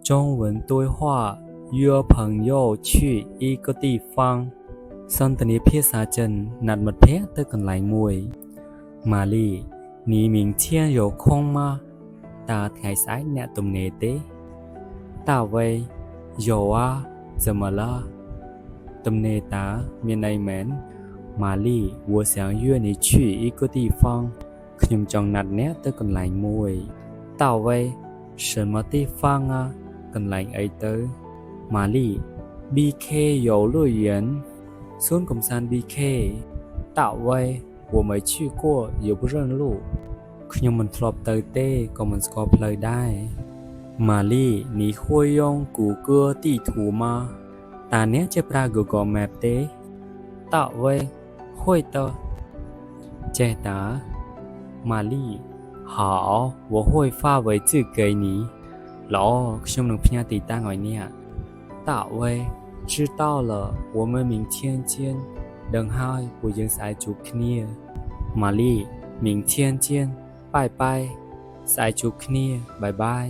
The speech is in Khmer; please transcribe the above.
中文对话约朋友去一个地方សន្ទនាភាសាចិនណាត់មិត្តភក្តិទៅកន្លែងមួយម៉ាលី你明天有空吗តើថ្ងៃស្អែកអ្នកទំនេរទេ大卫有啊怎么了ទំនេរតើមានអីមែនម៉ាលី我想约你去一个地方ខ្ញុំចង់ណាត់អ្នកទៅកន្លែងមួយ大卫什么地方啊កន្លែងអីទៅម៉ាលី BK 游乐园សួនកំសាន្ត BK 大卫我没去过也不认路ខ្ញុំមិនធ្លាប់ទៅទេក៏មិនស្គាល់ផ្លូវដែរម៉ាលី你会用谷歌地图吗តើអ្នកចេះប្រើ Google Map ទេ大卫会的ចេះតើម៉ាលី好我会发位置给你ល្អខ្ញុំនឹងផ្ញើទីតាំងឲ្យអ្នក大卫知道了我们明天见ដឹងហើយពួកយើងស្អែកជួបគ្នាម៉ាលី明天见拜拜ស្អែកជួបគ្នាបាយបាយ